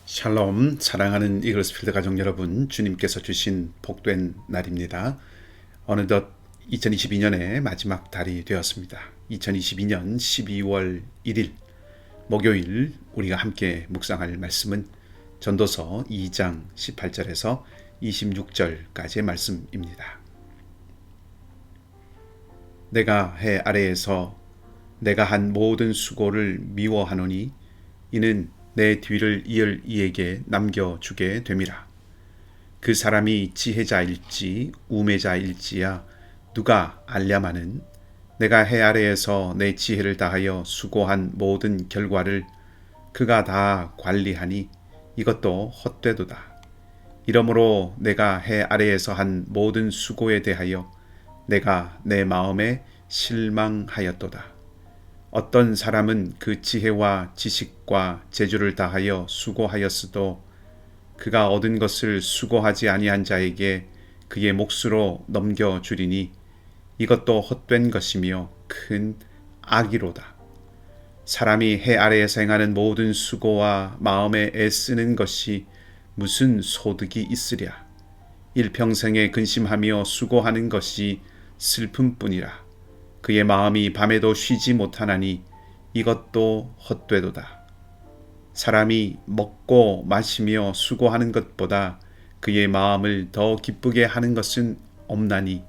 샬롬, 사랑하는 이글스필드 가족 여러분, 주님께서 주신 복된 날입니다. 어느덧 2022년의 마지막 달이 되었습니다. 2022년 12월 1일 목요일 우리가 함께 묵상할 말씀은 전도서 2장 18절에서 26절까지의 말씀입니다. 내가 해 아래에서 내가 한 모든 수고를 미워하노니 이는 내 뒤를 이을 이에게 남겨주게 됨이라. 그 사람이 지혜자일지 우매자일지야 누가 알랴마는 내가 해 아래에서 내 지혜를 다하여 수고한 모든 결과를 그가 다 관리하니 이것도 헛되도다. 이러므로 내가 해 아래에서 한 모든 수고에 대하여 내가 내 마음에 실망하였도다. 어떤 사람은 그 지혜와 지식과 재주를 다하여 수고하였으도 그가 얻은 것을 수고하지 아니한 자에게 그의 몫으로 넘겨주리니 이것도 헛된 것이며 큰 악이로다. 사람이 해 아래에서 행하는 모든 수고와 마음에 애쓰는 것이 무슨 소득이 있으랴. 일평생에 근심하며 수고하는 것이 슬픔뿐이라. 그의 마음이 밤에도 쉬지 못하나니 이것도 헛되도다. 사람이 먹고 마시며 수고하는 것보다 그의 마음을 더 기쁘게 하는 것은 없나니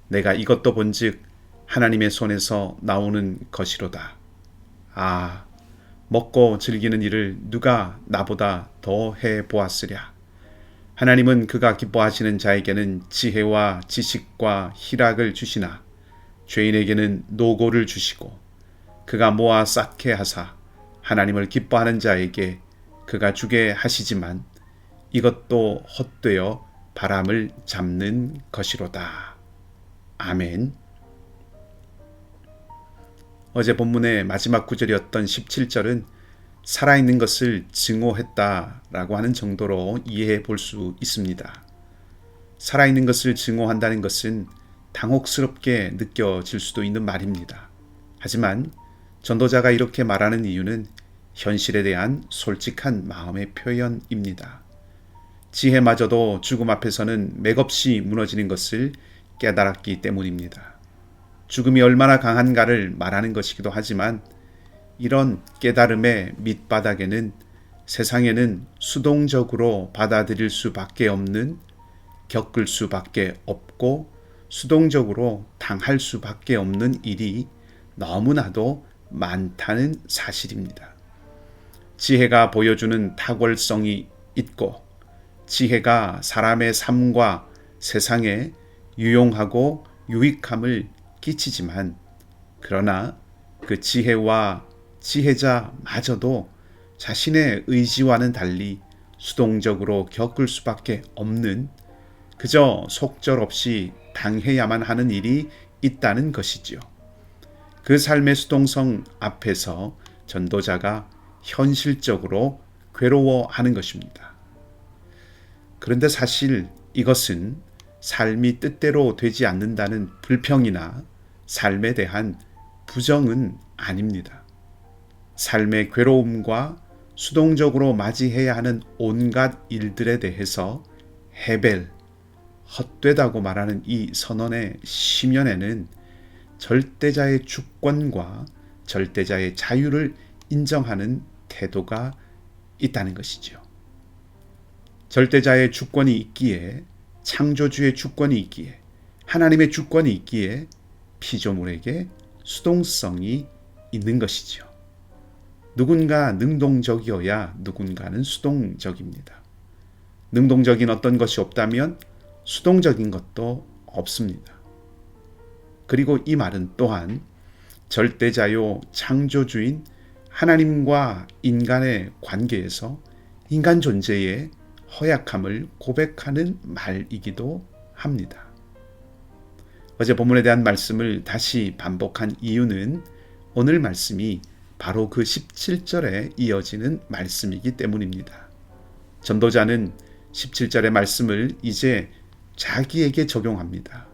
내가 이것도 본즉 하나님의 손에서 나오는 것이로다. 아, 먹고 즐기는 일을 누가 나보다 더 해보았으랴. 하나님은 그가 기뻐하시는 자에게는 지혜와 지식과 희락을 주시나 죄인에게는 노고를 주시고 그가 모아 쌓게 하사 하나님을 기뻐하는 자에게 그가 주게 하시지만 이것도 헛되어 바람을 잡는 것이로다. 아멘. 어제 본문의 마지막 구절이었던 17절은 살아있는 것을 증오했다라고 하는 정도로 이해해 볼 수 있습니다. 살아있는 것을 증오한다는 것은 당혹스럽게 느껴질 수도 있는 말입니다. 하지만 전도자가 이렇게 말하는 이유는 현실에 대한 솔직한 마음의 표현입니다. 지혜마저도 죽음 앞에서는 맥없이 무너지는 것을 깨달았기 때문입니다. 죽음이 얼마나 강한가를 말하는 것이기도 하지만 이런 깨달음의 밑바닥에는 세상에는 수동적으로 받아들일 수밖에 없는, 겪을 수밖에 없고 수동적으로 당할 수밖에 없는 일이 너무나도 많다는 사실입니다. 지혜가 보여주는 탁월성이 있고 지혜가 사람의 삶과 세상에 유용하고 유익함을 끼치지만 그러나 그 지혜와 지혜자마저도 자신의 의지와는 달리 수동적으로 겪을 수밖에 없는 그저 속절없이 당해야만 하는 일이 있다는 것이지요. 그 삶의 수동성 앞에서 전도자가 현실적으로 괴로워하는 것입니다. 그런데 사실 이것은 삶이 뜻대로 되지 않는다는 불평이나 삶에 대한 부정은 아닙니다. 삶의 괴로움과 수동적으로 맞이해야 하는 온갖 일들에 대해서 헤벨, 헛되다고 말하는 이 선언의 심연에는 절대자의 주권과 절대자의 자유를 인정하는 태도가 있다는 것이죠. 절대자의 주권이 있기에, 창조주의 주권이 있기에, 하나님의 주권이 있기에 피조물에게 수동성이 있는 것이죠. 누군가 능동적이어야 누군가는 수동적입니다. 능동적인 어떤 것이 없다면 수동적인 것도 없습니다. 그리고 이 말은 또한 절대자요 창조주인 하나님과 인간의 관계에서 인간 존재의 허약함을 고백하는 말이기도 합니다. 어제 본문에 대한 말씀을 다시 반복한 이유는 오늘 말씀이 바로 그 17절에 이어지는 말씀이기 때문입니다. 전도자는 17절의 말씀을 이제 자기에게 적용합니다.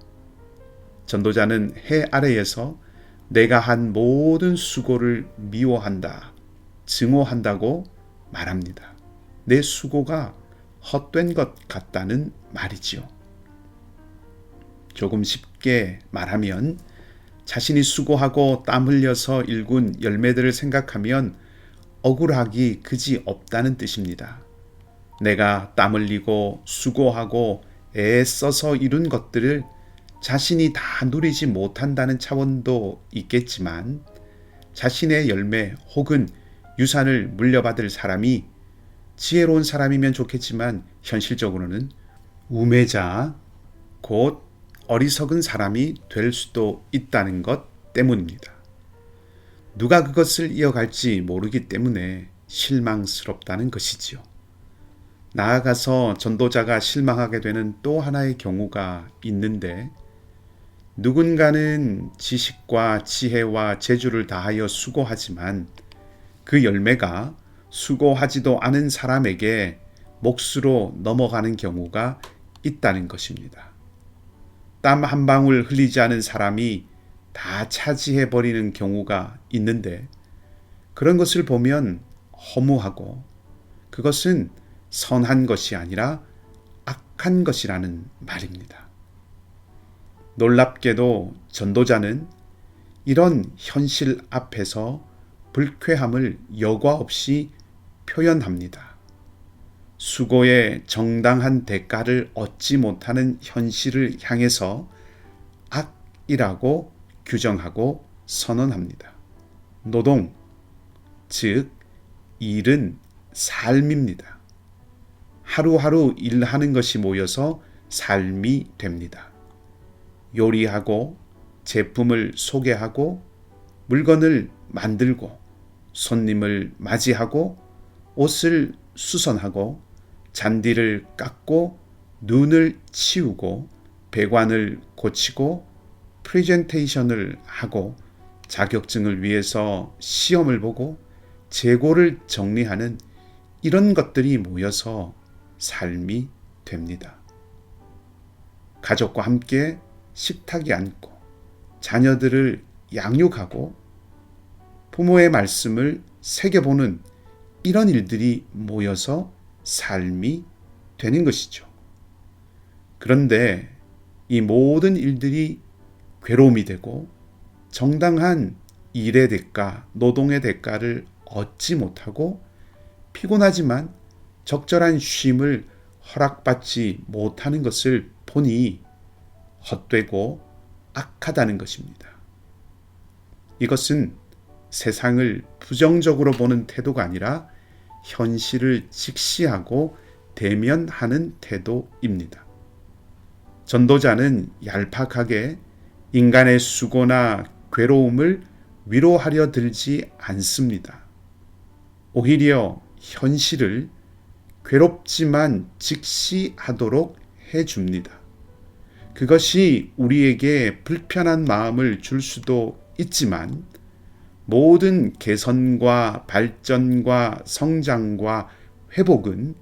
전도자는 해 아래에서 내가 한 모든 수고를 미워한다, 증오한다고 말합니다. 내 수고가 헛된 것 같다는 말이지요. 조금 쉽게 말하면 자신이 수고하고 땀 흘려서 일군 열매들을 생각하면 억울하기 그지 없다는 뜻입니다. 내가 땀 흘리고 수고하고 애써서 이룬 것들을 자신이 다 누리지 못한다는 차원도 있겠지만 자신의 열매 혹은 유산을 물려받을 사람이 지혜로운 사람이면 좋겠지만 현실적으로는 우매자, 곧 어리석은 사람이 될 수도 있다는 것 때문입니다. 누가 그것을 이어갈지 모르기 때문에 실망스럽다는 것이지요. 나아가서 전도자가 실망하게 되는 또 하나의 경우가 있는데, 누군가는 지식과 지혜와 재주를 다하여 수고하지만 그 열매가 수고하지도 않은 사람에게 몫으로 넘어가는 경우가 있다는 것입니다. 땀 한 방울 흘리지 않은 사람이 다 차지해버리는 경우가 있는데, 그런 것을 보면 허무하고 그것은 선한 것이 아니라 악한 것이라는 말입니다. 놀랍게도 전도자는 이런 현실 앞에서 불쾌함을 여과 없이 표현합니다. 수고의 정당한 대가를 얻지 못하는 현실을 향해서 악이라고 규정하고 선언합니다. 노동, 즉 일은 삶입니다. 하루하루 일하는 것이 모여서 삶이 됩니다. 요리하고 제품을 소개하고 물건을 만들고 손님을 맞이하고 옷을 수선하고 잔디를 깎고 눈을 치우고 배관을 고치고 프레젠테이션을 하고 자격증을 위해서 시험을 보고 재고를 정리하는 이런 것들이 모여서 삶이 됩니다. 가족과 함께 식탁에 앉고 자녀들을 양육하고 부모의 말씀을 새겨보는 이런 일들이 모여서 삶이 되는 것이죠. 그런데 이 모든 일들이 괴로움이 되고 정당한 일의 대가, 노동의 대가를 얻지 못하고 피곤하지만 적절한 쉼을 허락받지 못하는 것을 보니 헛되고 악하다는 것입니다. 이것은 세상을 부정적으로 보는 태도가 아니라 현실을 직시하고 대면하는 태도입니다. 전도자는 얄팍하게 인간의 수고나 괴로움을 위로하려 들지 않습니다. 오히려 현실을 괴롭지만 직시하도록 해줍니다. 그것이 우리에게 불편한 마음을 줄 수도 있지만 모든 개선과 발전과 성장과 회복은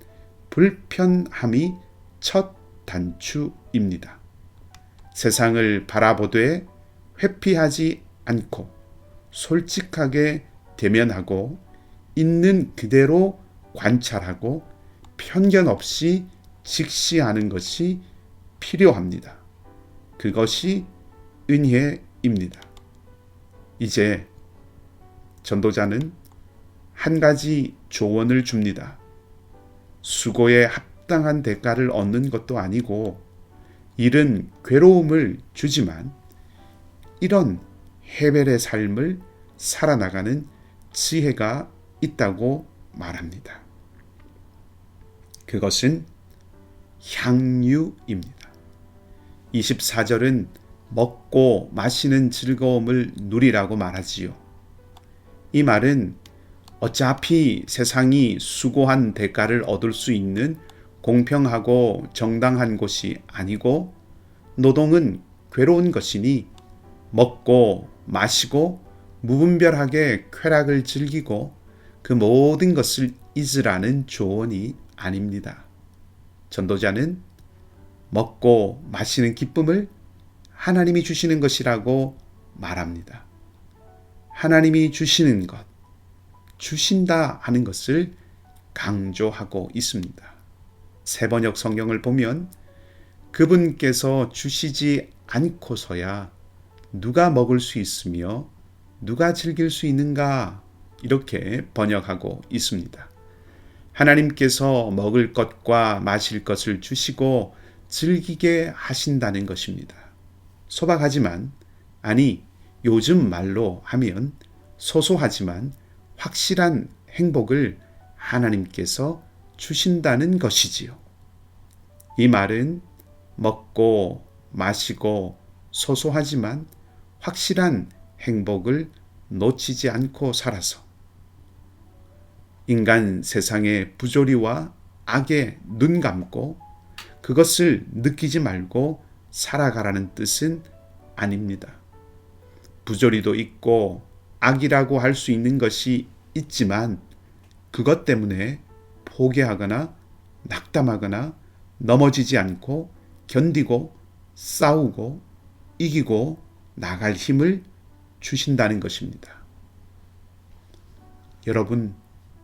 불편함이 첫 단추입니다. 세상을 바라보되 회피하지 않고 솔직하게 대면하고 있는 그대로 관찰하고 편견 없이 직시하는 것이 필요합니다. 그것이 은혜입니다. 이제 전도자는 한 가지 조언을 줍니다. 수고에 합당한 대가를 얻는 것도 아니고 일은 괴로움을 주지만 이런 헤벨의 삶을 살아나가는 지혜가 있다고 말합니다. 그것은 향유입니다. 24절은 먹고 마시는 즐거움을 누리라고 말하지요. 이 말은 어차피 세상이 수고한 대가를 얻을 수 있는 공평하고 정당한 곳이 아니고 노동은 괴로운 것이니 먹고 마시고 무분별하게 쾌락을 즐기고 그 모든 것을 잊으라는 조언이 아닙니다. 전도자는 먹고 마시는 기쁨을 하나님이 주시는 것이라고 말합니다. 하나님이 주시는 것, 주신다 하는 것을 강조하고 있습니다. 새번역 성경을 보면 그분께서 주시지 않고서야 누가 먹을 수 있으며 누가 즐길 수 있는가 이렇게 번역하고 있습니다. 하나님께서 먹을 것과 마실 것을 주시고 즐기게 하신다는 것입니다. 소박하지만, 아니 요즘 말로 하면 소소하지만 확실한 행복을 하나님께서 주신다는 것이지요. 이 말은 먹고 마시고 소소하지만 확실한 행복을 놓치지 않고 살아서 인간 세상의 부조리와 악에 눈 감고 그것을 느끼지 말고 살아가라는 뜻은 아닙니다. 부조리도 있고 악이라고 할 수 있는 것이 있지만 그것 때문에 포기하거나 낙담하거나 넘어지지 않고 견디고 싸우고 이기고 나갈 힘을 주신다는 것입니다. 여러분,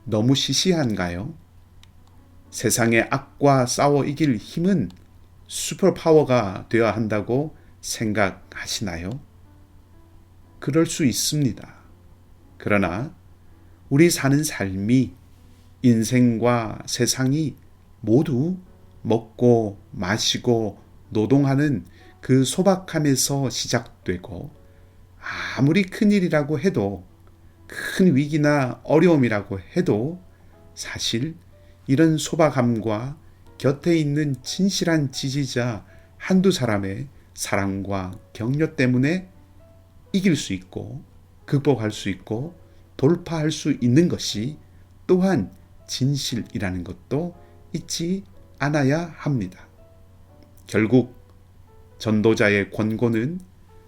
너무 시시한가요? 세상의 악과 싸워 이길 힘은 슈퍼파워가 되어야 한다고 생각하시나요? 그럴 수 있습니다. 그러나 우리 사는 삶이, 인생과 세상이 모두 먹고 마시고 노동하는 그 소박함에서 시작되고, 아무리 큰일이라고 해도, 큰 위기나 어려움이라고 해도 사실 이런 소박함과 곁에 있는 진실한 지지자 한두 사람의 사랑과 격려 때문에 이길 수 있고 극복할 수 있고 돌파할 수 있는 것이 또한 진실이라는 것도 잊지 않아야 합니다. 결국 전도자의 권고는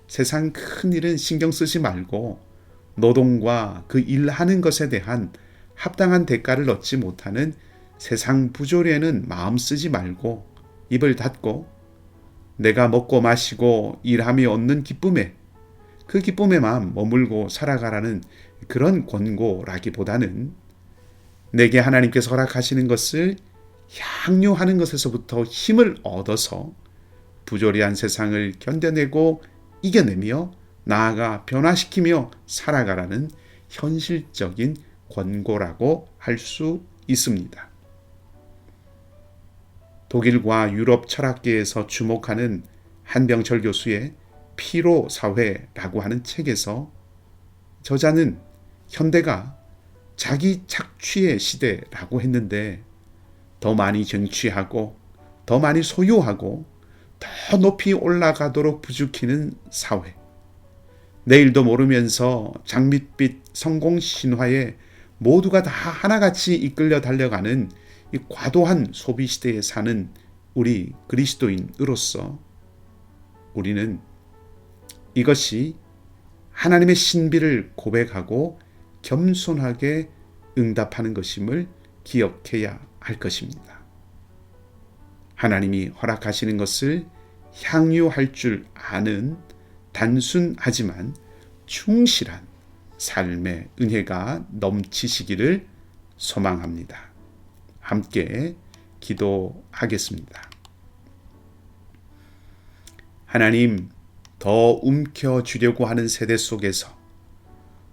세상 큰 일은 신경 쓰지 말고 노동과 그 일하는 것에 대한 합당한 대가를 얻지 못하는 세상 부조리에는 마음 쓰지 말고 입을 닫고 내가 먹고 마시고 일하며 얻는 기쁨에, 그 기쁨에만 머물고 살아가라는 그런 권고라기보다는 내게 하나님께서 허락하시는 것을 향유하는 것에서부터 힘을 얻어서 부조리한 세상을 견뎌내고 이겨내며 나아가 변화시키며 살아가라는 현실적인 권고라고 할 수 있습니다. 독일과 유럽 철학계에서 주목하는 한병철 교수의 피로 사회라고 하는 책에서 저자는 현대가 자기 착취의 시대라고 했는데 더 많이 쟁취하고 더 많이 소유하고 더 높이 올라가도록 부추기는 사회, 내일도 모르면서 장밋빛 성공 신화에 모두가 다 하나같이 이끌려 달려가는 이 과도한 소비 시대에 사는 우리 그리스도인으로서 우리는 이것이 하나님의 신비를 고백하고 겸손하게 응답하는 것임을 기억해야 할 것입니다. 하나님이 허락하시는 것을 향유할 줄 아는 단순하지만 충실한 삶의 은혜가 넘치시기를 소망합니다. 함께 기도하겠습니다. 하나님, 더 움켜쥐려고 하는 세대 속에서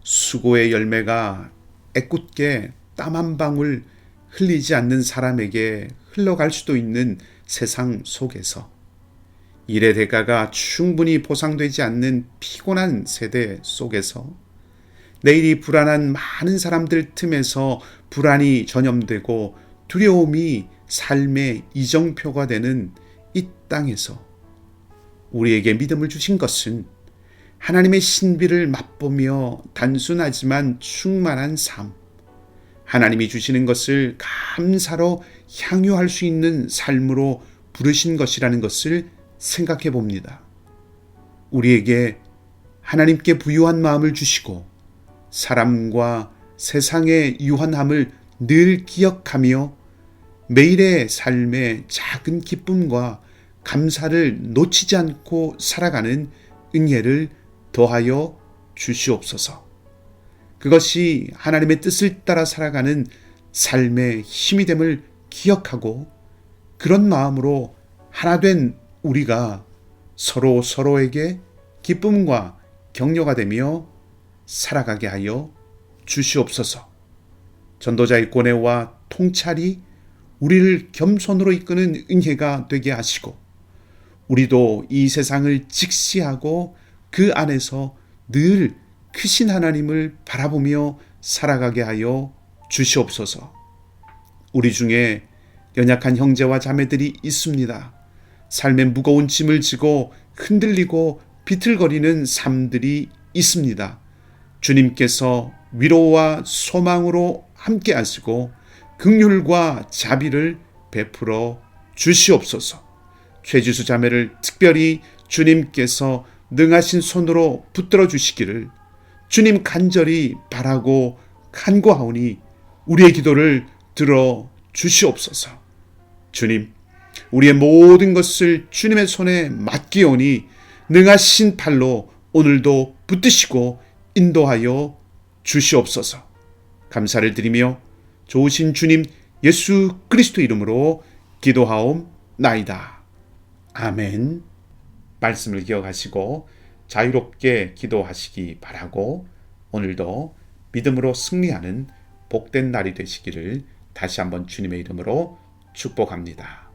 수고의 열매가 애꿎게 땀 한 방울 흘리지 않는 사람에게 흘러갈 수도 있는 세상 속에서 일의 대가가 충분히 보상되지 않는 피곤한 세대 속에서 내일이 불안한 많은 사람들 틈에서 불안이 전염되고 두려움이 삶의 이정표가 되는 이 땅에서 우리에게 믿음을 주신 것은 하나님의 신비를 맛보며 단순하지만 충만한 삶, 하나님이 주시는 것을 감사로 향유할 수 있는 삶으로 부르신 것이라는 것을 생각해 봅니다. 우리에게 하나님께 부유한 마음을 주시고 사람과 세상의 유한함을 늘 기억하며 매일의 삶의 작은 기쁨과 감사를 놓치지 않고 살아가는 은혜를 더하여 주시옵소서. 그것이 하나님의 뜻을 따라 살아가는 삶의 힘이 됨을 기억하고 그런 마음으로 하나 된 우리가 서로에게 기쁨과 격려가 되며 살아가게 하여 주시옵소서. 전도자의 고뇌와 통찰이 우리를 겸손으로 이끄는 은혜가 되게 하시고 우리도 이 세상을 직시하고 그 안에서 늘 크신 하나님을 바라보며 살아가게 하여 주시옵소서. 우리 중에 연약한 형제와 자매들이 있습니다. 삶의 무거운 짐을 지고 흔들리고 비틀거리는 삶들이 있습니다. 주님께서 위로와 소망으로 함께 하시고 긍휼과 자비를 베풀어 주시옵소서. 최지수 자매를 특별히 주님께서 능하신 손으로 붙들어 주시기를 주님 간절히 바라고 간구하오니 우리의 기도를 들어 주시옵소서. 주님, 우리의 모든 것을 주님의 손에 맡기오니 능하신 팔로 오늘도 붙드시고 인도하여 주시옵소서. 감사를 드리며 좋으신 주님 예수 그리스도 이름으로 기도하옵나이다. 아멘. 말씀을 기억하시고 자유롭게 기도하시기 바라고 오늘도 믿음으로 승리하는 복된 날이 되시기를 다시 한번 주님의 이름으로 축복합니다.